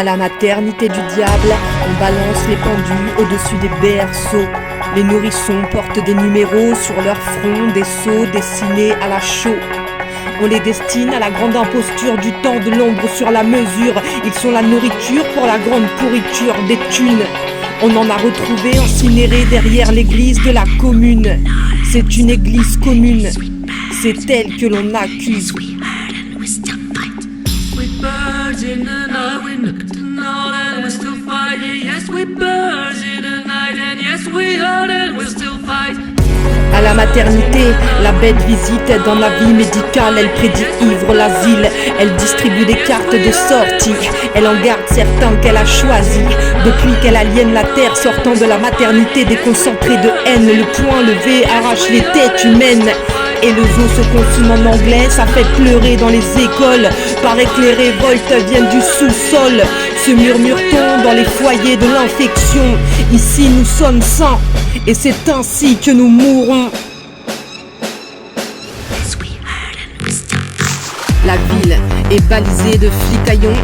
À la maternité du diable, on balance les pendus au-dessus des berceaux. Les nourrissons portent des numéros sur leur front, des sceaux dessinés à la chaux. On les destine à la grande imposture du temps de l'ombre sur la mesure. Ils sont la nourriture pour la grande pourriture des thunes. On en a retrouvé incinéré derrière l'église de la commune. C'est une église commune, c'est elle que l'on accuse. À la maternité, la bête visite dans la vie médicale. Elle prédit ivre l'asile, elle distribue des cartes de sortie. Elle en garde certains qu'elle a choisis. Depuis qu'elle aliène la terre, sortant de la maternité déconcentrée de haine, le poing levé arrache les têtes humaines. Et le zoo se consume en anglais, ça fait pleurer dans les écoles. Paraît que les révoltes viennent du sous-sol. Se murmure-t-on dans les foyers de l'infection. Ici nous sommes sains, et c'est ainsi que nous mourrons. La ville est balisée de flicaillons.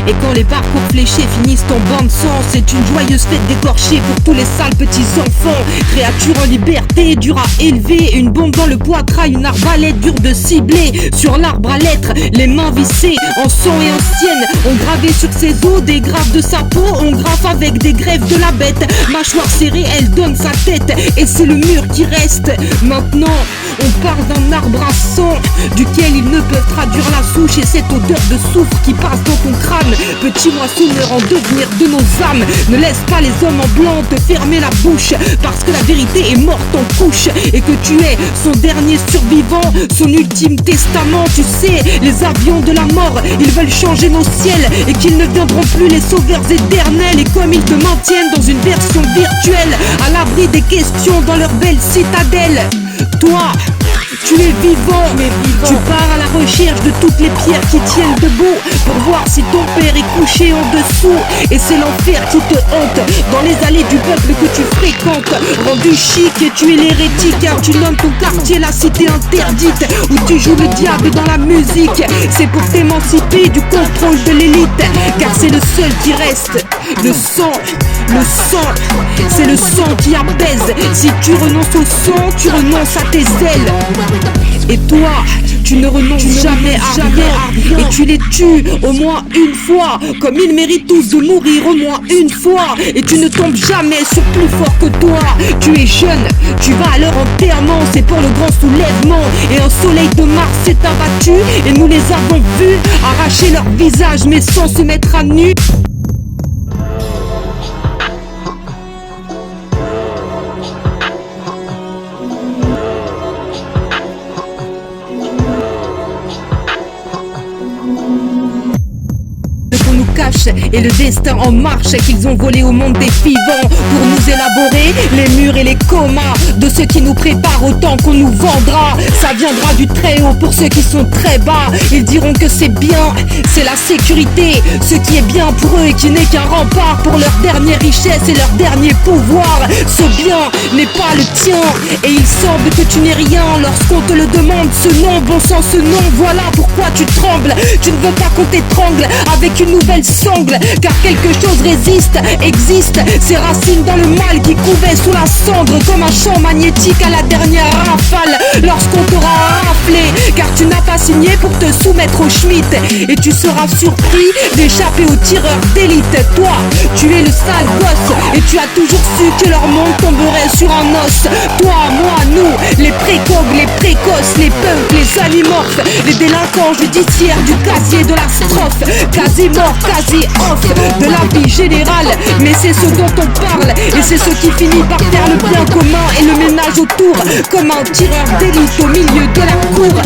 Et quand les parcours fléchés finissent en bande de sang, c'est une joyeuse fête d'écorchés pour tous les sales petits enfants. Créatures en liberté, dure à élever. Une bombe dans le poitrail, une arbalète dure de cibler. Sur l'arbre à lettres, les mains vissées en sang et en sienne. On gravé sur ses os des graphes de sa peau. On graffe avec des greffes de la bête. Mâchoire serrée, elle donne sa tête. Et c'est le mur qui reste. Maintenant, on part d'un arbre à sang duquel ils ne peuvent traduire la souche. Et cette odeur de soufre qui passe dans ton crâne. Petit moissonneur en devenir de nos âmes, ne laisse pas les hommes en blanc te fermer la bouche, parce que la vérité est morte en couche et que tu es son dernier survivant, son ultime testament. Tu sais, les avions de la mort, ils veulent changer nos ciels et qu'ils ne viendront plus les sauveurs éternels. Et comme ils te maintiennent dans une version virtuelle, à l'abri des questions dans leur belle citadelle, toi, tu es vivant, tu pars à la recherche de toutes les pierres qui tiennent debout pour voir si ton père est couché en dessous. Et c'est l'enfer qui te hante dans les allées du peuple que tu fréquentes. Rendu chic et tu es l'hérétique car tu nommes ton quartier la cité interdite où tu joues le diable dans la musique. C'est pour t'émanciper du contrôle de l'élite car c'est le seul qui reste. Le sang, c'est le sang qui apaise. Si tu renonces au sang, tu renonces à tes ailes. Et toi, tu ne renonces jamais à rien. Et tu les tues au moins une fois, comme ils méritent tous de mourir au moins une fois. Et tu ne tombes jamais sur plus fort que toi. Tu es jeune, tu vas à leur enterrement, c'est pour le grand soulèvement. Et un soleil de Mars s'est abattu et nous les avons vus arracher leur visage mais sans se mettre à nu. Et le destin en marche qu'ils ont volé au monde des vivants pour nous élaborer les murs et les comas de ceux qui nous préparent autant qu'on nous vendra. Ça viendra du très haut pour ceux qui sont très bas. Ils diront que c'est bien, c'est la sécurité, ce qui est bien pour eux et qui n'est qu'un rempart pour leur dernière richesse et leur dernier pouvoir. Ce bien n'est pas le tien et il semble que tu n'es rien lorsqu'on te le demande. Ce nom, bon sang, ce nom, voilà pourquoi tu trembles. Tu ne veux pas qu'on t'étrangle avec une nouvelle sangle, car quelque chose résiste, existe, ses racines dans le mal qui couvait sous la cendre comme un champ magnétique à la dernière rafale lorsqu'on t'aura raflé, car tu n'as pas signé pour te soumettre au Schmitt et tu seras surpris d'échapper aux tireurs d'élite. Toi, tu es le sale gosse et tu as toujours su que leur monde tomberait sur un os. Toi, moi, nous, les précogs, les précoces, les punks, les animorphes, les délinquants judiciaires du casier de la strophe, quasi mort, quasi off de la vie générale. Mais c'est ce dont on parle et c'est ce qui finit par faire le bien commun et le ménage autour, comme un tireur d'élite au milieu de la cour.